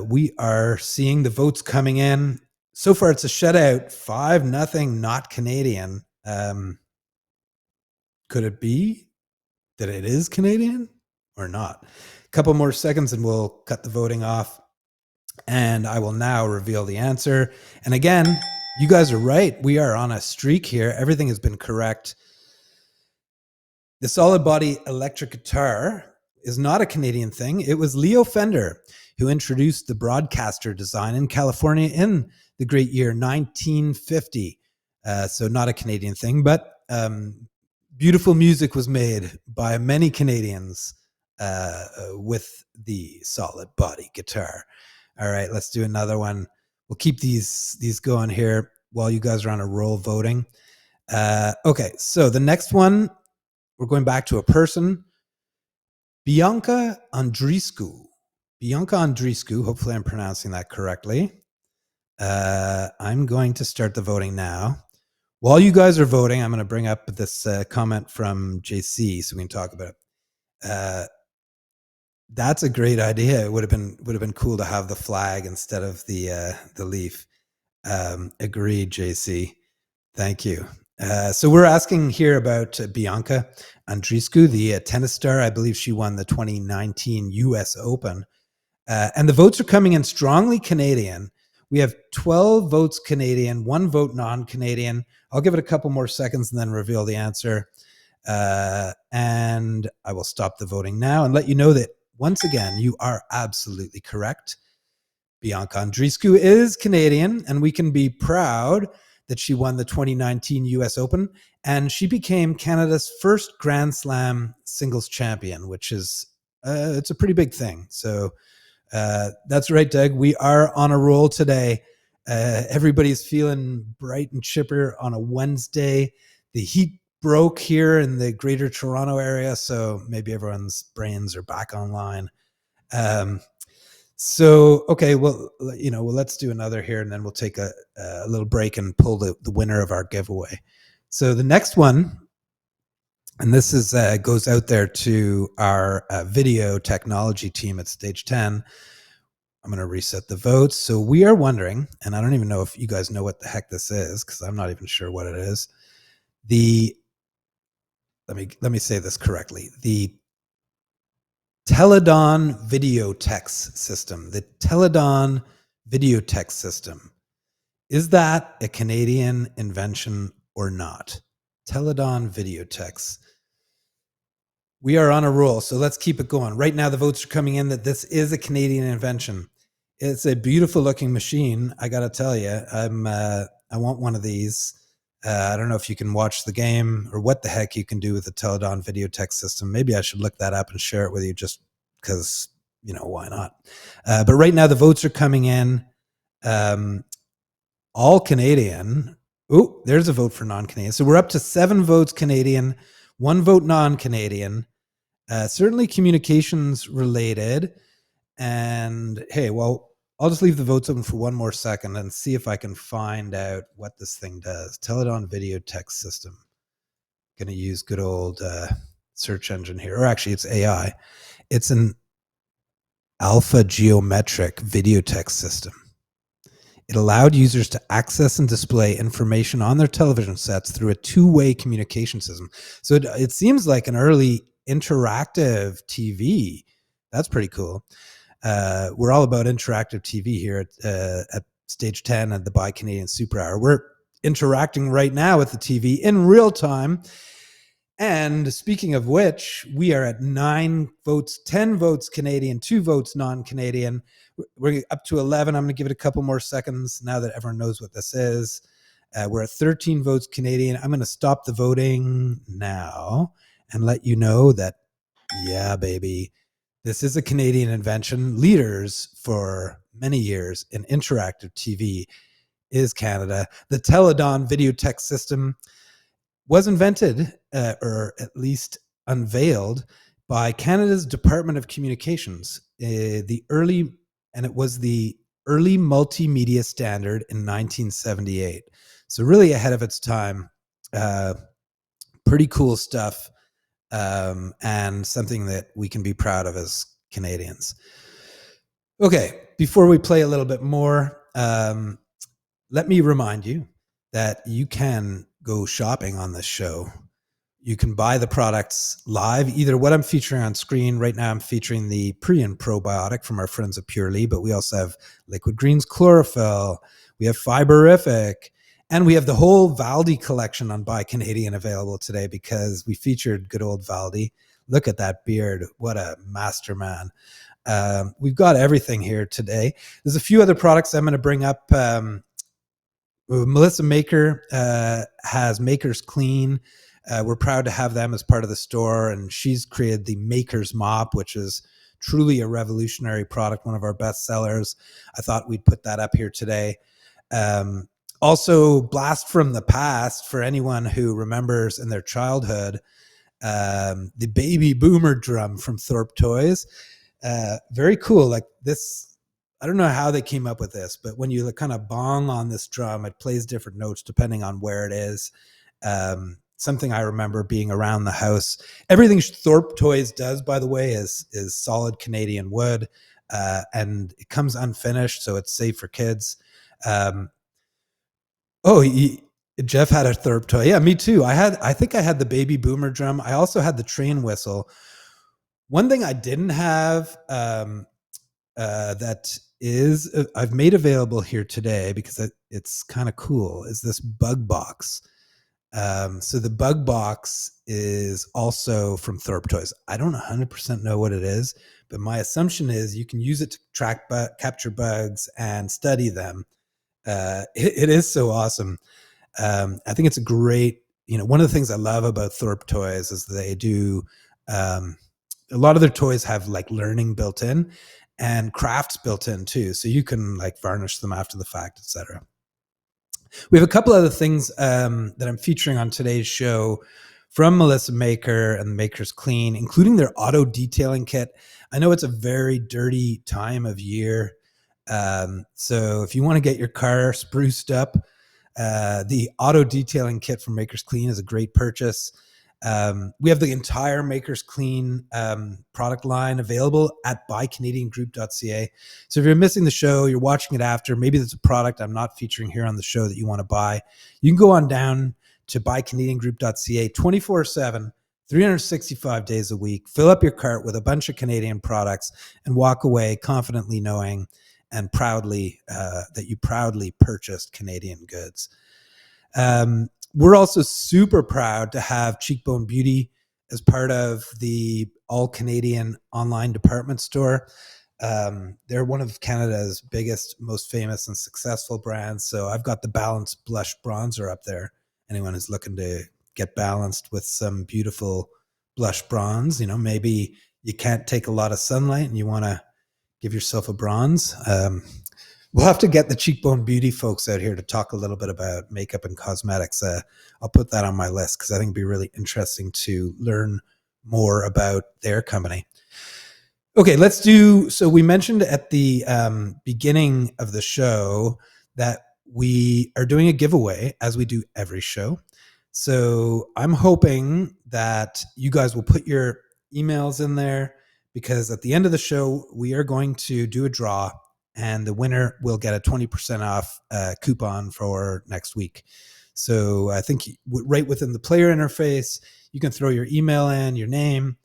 We are seeing the votes coming in. So far, it's a shutout, 5-0, not Canadian. Could it be that it is Canadian or not? A couple more seconds and we'll cut the voting off. And I will now reveal the answer. And again, you guys are right. We are on a streak here. Everything has been correct. The solid body electric guitar is not a Canadian thing. It was Leo Fender who introduced the broadcaster design in California in the great year 1950. So not a Canadian thing, but beautiful music was made by many Canadians with the solid body guitar. All right, let's do another one. We'll keep these going here while you guys are on a roll voting. Okay, so the next one, we're going back to a person, Bianca Andreescu. Bianca Andreescu, hopefully I'm pronouncing that correctly. I'm going to start the voting now. While you guys are voting, I'm going to bring up this comment from JC so we can talk about it. That's a great idea. It would have been cool to have the flag instead of the leaf. Agreed, JC. Thank you. So we're asking here about Bianca Andreescu, the tennis star. I believe she won the 2019 US Open. And the votes are coming in strongly Canadian. We have 12 votes Canadian, 1 vote non-Canadian. I'll give it a couple more seconds and then reveal the answer. And I will stop the voting now and let you know that, once again, you are absolutely correct. Bianca Andreescu is Canadian, and we can be proud that she won the 2019 US Open, and she became Canada's first Grand Slam singles champion, which is it's a pretty big thing. So that's right, Doug. We are on a roll today. Everybody's feeling bright and chipper on a Wednesday. The heat broke here in the Greater Toronto area, so maybe everyone's brains are back online. So, okay, well, let's do another here, and then we'll take a little break and pull the winner of our giveaway. So the next one, and this is goes out there to our video technology team at Stage 10. I'm going to reset the votes. So we are wondering, and I don't even know if you guys know what the heck this is, because I'm not even sure what it is. Let me say this correctly. The Teledon video text system. The Teledon video text system. Is that a Canadian invention or not? Teledon video text. We are on a roll, so let's keep it going. Right now, the votes are coming in that this is a Canadian invention. It's a beautiful looking machine. I got to tell you, I want one of these. I don't know if you can watch the game or what the heck you can do with the Teledon video text system. Maybe I should look that up and share it with you just because, why not? But right now the votes are coming in. All Canadian. Oh, there's a vote for non-Canadian. So we're up to 7 votes Canadian, 1 vote non-Canadian. Certainly communications related. And hey, well, I'll just leave the votes open for one more second and see if I can find out what this thing does. Teledon video text system. Going to use good old search engine here. Or actually, it's AI. It's an alpha geometric video text system. It allowed users to access and display information on their television sets through a two-way communication system. So it seems like an early interactive TV. That's pretty cool. We're all about interactive TV here at Stage 10 at the Buy Canadian Super Hour. We're interacting right now with the TV in real time. And speaking of which, we are at 9 votes, 10 votes Canadian, 2 votes non-Canadian. We're up to 11. I'm going to give it a couple more seconds now that everyone knows what this is. We're at 13 votes Canadian. I'm going to stop the voting now. and let you know that, yeah, baby, this is a Canadian invention. Leaders for many years in interactive TV is Canada. The Teledon video text system was invented, or at least unveiled, by Canada's Department of Communications. It was the early multimedia standard in 1978. So really ahead of its time. Uh, Pretty cool stuff, and something that we can be proud of as Canadians. Okay, before we play a little bit more, let me remind you that you can go shopping on this show. You can buy the products live, either what I'm featuring on screen. Right now, I'm featuring the pre and probiotic from our friends at Purely, but we also have Liquid Greens Chlorophyll. We have Fiberific, and we have the whole Valdi collection on Buy Canadian available today because we featured good old Valdi. Look at that beard. What a masterman. We've got everything here today. There's a few other products I'm going to bring up. Melissa Maker has Maker's Clean. We're proud to have them as part of the store, and she's created the Maker's Mop, which is truly a revolutionary product, one of our best sellers. I thought we'd put that up here today. Also, Blast from the Past, for anyone who remembers in their childhood, the baby boomer drum from Thorpe Toys. Very cool. Like this, I don't know how they came up with this, but when you kind of bong on this drum, it plays different notes depending on where it is. Something I remember being around the house. Everything Thorpe Toys does, by the way, is solid Canadian wood, and it comes unfinished, so it's safe for kids. Jeff had a Thorpe toy. Yeah, me too. I think I had the baby boomer drum. I also had the train whistle. One thing I didn't have, that is I've made available here today because it's kind of cool, is this bug box. So the bug box is also from Thorpe Toys. I don't 100% know what it is, but my assumption is you can use it to capture bugs and study them. It is so awesome. I think it's a great, one of the things I love about Thorpe Toys is they do, a lot of their toys have like learning built in and crafts built in too. So you can like varnish them after the fact, etc. We have a couple other things that I'm featuring on today's show from Melissa Maker and Maker's Clean, including their auto detailing kit. I know it's a very dirty time of year. So if you want to get your car spruced up, the auto detailing kit from Maker's Clean is a great purchase. We have the entire Maker's Clean product line available at buycanadiangroup.ca. So if you're missing the show, you're watching it after, maybe there's a product I'm not featuring here on the show that you want to buy, you can go on down to buycanadiangroup.ca 24/7, 365 days a week. Fill up your cart with a bunch of Canadian products and walk away confidently knowing and proudly that you proudly purchased Canadian goods. We're also super proud to have Cheekbone Beauty as part of the all Canadian online department store. They're one of Canada's biggest, most famous and successful brands. So I've got the Balanced Blush Bronzer up there. Anyone who's looking to get balanced with some beautiful blush bronze, maybe you can't take a lot of sunlight and you want to give yourself a bronze. We'll have to get the Cheekbone Beauty folks out here to talk a little bit about makeup and cosmetics. I'll put that on my list because I think it'd be really interesting to learn more about their company. Okay, so we mentioned at the beginning of the show that we are doing a giveaway, as we do every show. So I'm hoping that you guys will put your emails in there, because at the end of the show, we are going to do a draw, and the winner will get a 20% off coupon for next week. So I think right within the player interface, you can throw your email in, your name,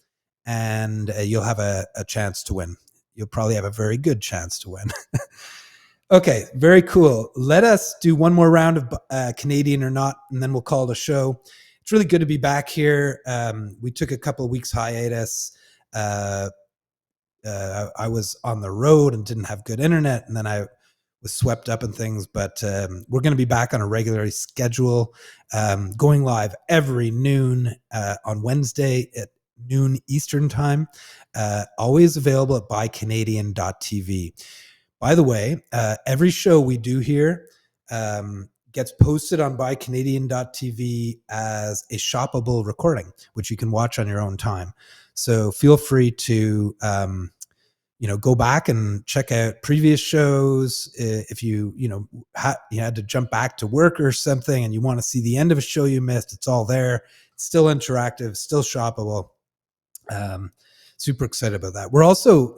and you'll have a chance to win. You'll probably have a very good chance to win. Okay, very cool. Let us do one more round of Canadian or Not, and then we'll call it a show. It's really good to be back here. We took a couple of weeks hiatus. I was on the road and didn't have good internet, and then I was swept up in things, but we're going to be back on a regular schedule, going live every noon on Wednesday at noon Eastern time, always available at buycanadian.tv. By the way, every show we do here gets posted on buycanadian.tv as a shoppable recording, which you can watch on your own time. So feel free to go back and check out previous shows. If you had to jump back to work or something and you want to see the end of a show you missed, it's all there. It's still interactive, still shoppable. Super excited about that. We're also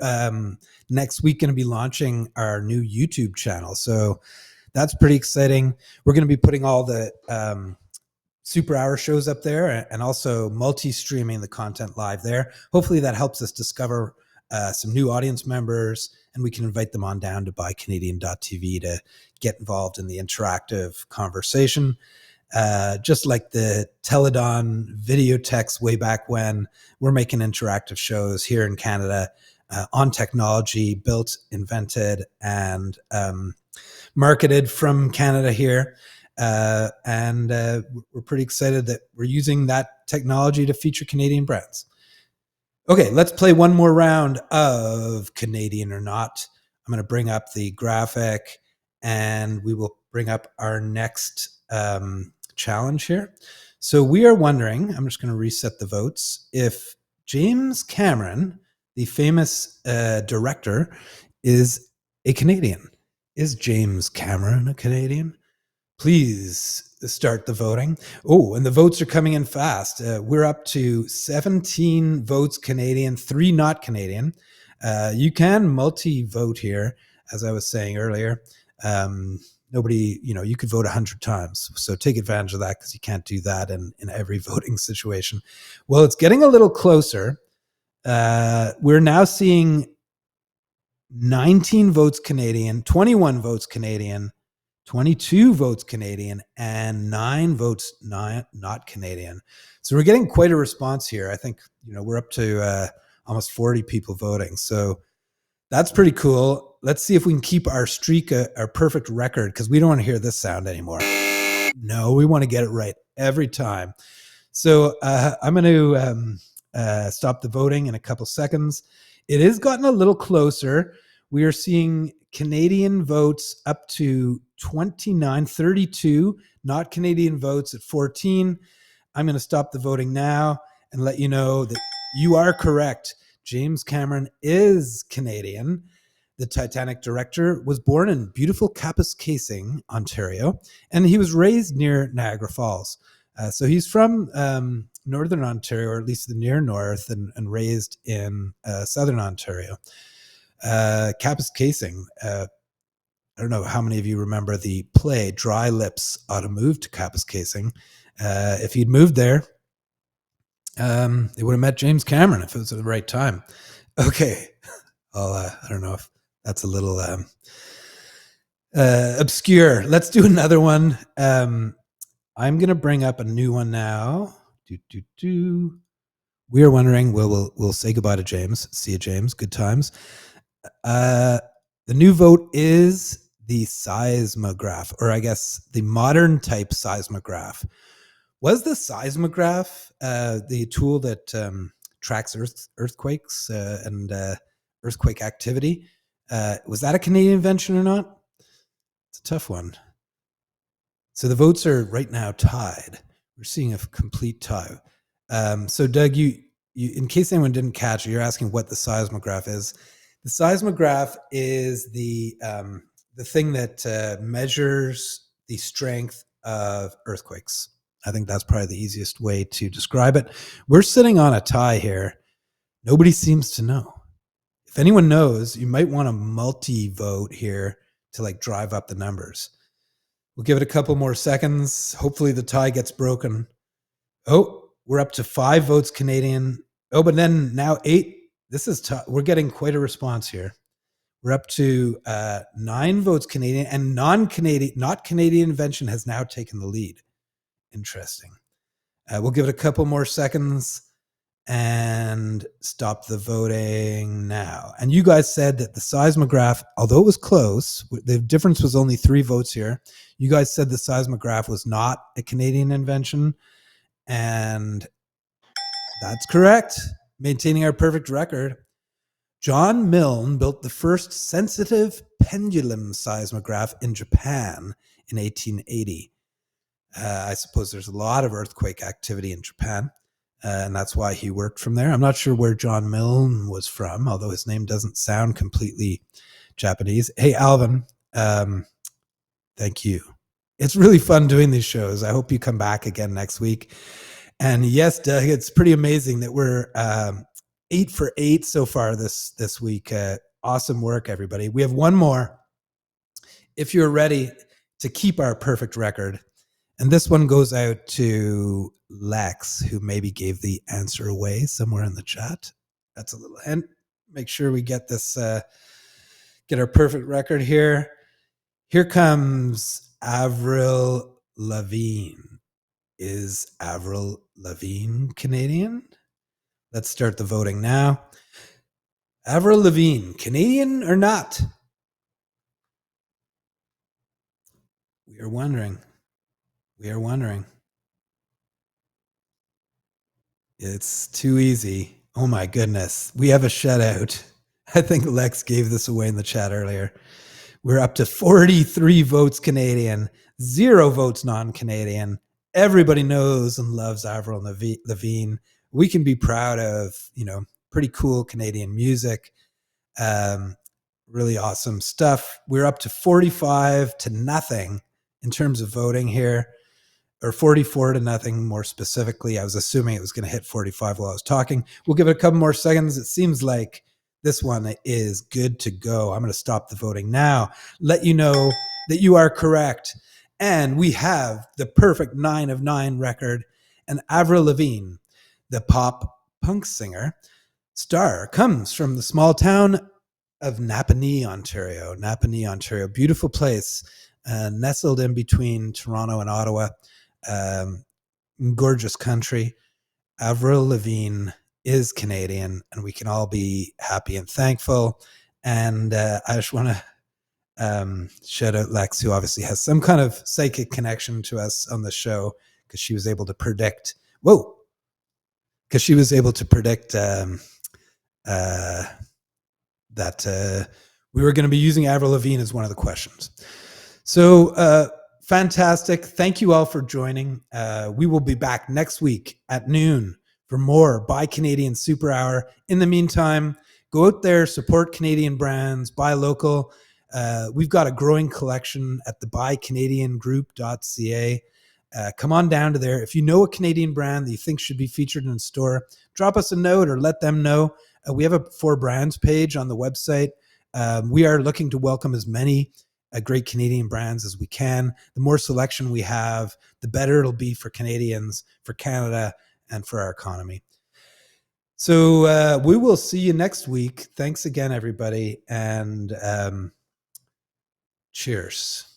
next week going to be launching our new YouTube channel. So that's pretty exciting. We're going to be putting all the super hour shows up there and also multi-streaming the content live there. Hopefully that helps us discover some new audience members, and we can invite them on down to buycanadian.tv to get involved in the interactive conversation. Just like the Teledon video text way back when, we're making interactive shows here in Canada on technology, built, invented, and marketed from Canada here. And we're pretty excited that we're using that technology to feature Canadian brands. Okay, let's play one more round of Canadian or Not. I'm going to bring up the graphic and we will bring up our next challenge here. So we are wondering, I'm just going to reset the votes, if James Cameron, the famous director, is a Canadian. Is James Cameron a Canadian? Please start the voting. Oh, and the votes are coming in fast. We're up to 17 votes Canadian, 3 not Canadian. You can multi-vote here, as I was saying earlier. Nobody, you could vote 100 times. So take advantage of that because you can't do that in every voting situation. Well, it's getting a little closer. We're now seeing 19 votes Canadian, 21 votes Canadian, 22 votes Canadian, and 9 votes not Canadian. So we're getting quite a response here. I think, we're up to almost 40 people voting. So that's pretty cool. Let's see if we can keep our streak, our perfect record, because we don't want to hear this sound anymore. No, we want to get it right every time. So I'm going to stop the voting in a couple seconds. It has gotten a little closer. We are seeing Canadian votes up to 29, 32, not Canadian votes at 14. I'm going to stop the voting now and let you know that you are correct. James Cameron is Canadian. The Titanic director was born in beautiful Kapuskasing, Ontario, and he was raised near Niagara Falls. So he's from Northern Ontario, or at least the near north, and raised in Southern Ontario. Kapuskasing, I don't know how many of you remember the play Dry Lips Ought to Move to Kapuskasing. If he'd moved there, they would have met James Cameron if it was at the right time. Okay. I don't know if that's a little obscure. Let's do another one. I'm going to bring up a new one now. We are wondering, we'll say goodbye to James. See you, James. Good times. The new vote is the seismograph, or I guess the modern type seismograph. Was the seismograph the tool that tracks earthquakes and earthquake activity? Was that a Canadian invention or not? It's a tough one. So the votes are right now tied. We're seeing a complete tie. So Doug, you in case anyone didn't catch it, you're asking what the seismograph is. The seismograph is the thing that measures the strength of earthquakes. I think that's probably the easiest way to describe it. We're sitting on a tie here. Nobody seems to know. If anyone knows, you might want to multi-vote here to drive up the numbers. We'll give it a couple more seconds. Hopefully the tie gets broken. Oh, we're up to 5 votes Canadian. Oh, but then now 8. This is tough. We're getting quite a response here. We're up to 9 votes Canadian, and not Canadian invention has now taken the lead. Interesting. We'll give it a couple more seconds. and stop the voting now. And you guys said that the seismograph, although it was close, the difference was only 3 votes here. You guys said the seismograph was not a Canadian invention, and that's correct. Maintaining our perfect record. John Milne built the first sensitive pendulum seismograph in Japan in 1880. I suppose there's a lot of earthquake activity in Japan, and that's why he worked from there. I'm not sure where John Milne was from, although his name doesn't sound completely Japanese. Hey, Alvin, thank you. It's really fun doing these shows. I hope you come back again next week. And yes, Doug, it's pretty amazing that we're 8 for 8 so far this week. Awesome work, everybody. We have one more. If you're ready to keep our perfect record, and this one goes out to Lex, who maybe gave the answer away somewhere in the chat. That's a little hint. Make sure we get this, get our perfect record here. Here comes Avril Lavigne. Is Avril Lavigne Canadian? Let's start the voting now. Avril Lavigne, Canadian or not? We are wondering. We are wondering. It's too easy. Oh my goodness. We have a shutout. I think Lex gave this away in the chat earlier. We're up to 43 votes Canadian, 0 votes non-Canadian. Everybody knows and loves Avril Lavigne. We can be proud of, pretty cool Canadian music. Really awesome stuff. We're up to 45 to nothing in terms of voting here, or 44 to nothing more specifically. I was assuming it was going to hit 45 while I was talking. We'll give it a couple more seconds. It seems like this one is good to go. I'm going to stop the voting now, let you know that you are correct. And we have the perfect 9 of 9 record. And Avril Lavigne, the pop punk singer, star, comes from the small town of Napanee, Ontario. Napanee, Ontario, beautiful place, nestled in between Toronto and Ottawa. Gorgeous country. Avril Lavigne is Canadian, and we can all be happy and thankful. And I just want to shout out Lex, who obviously has some kind of psychic connection to us on the show, because she was able to predict. That we were going to be using Avril Lavigne as one of the questions. So fantastic. Thank you all for joining. We will be back next week at noon for more Buy Canadian Super Hour. In the meantime, go out there, support Canadian brands, buy local. We've got a growing collection at the buycanadiangroup.ca. Come on down to there. If you know a Canadian brand that you think should be featured in store, drop us a note or let them know. We have a For Brands page on the website. We are looking to welcome as many great Canadian brands as we can. The more selection we have, the better it'll be for Canadians, for Canada, and for our economy. So we will see you next week. Thanks again, everybody, and cheers.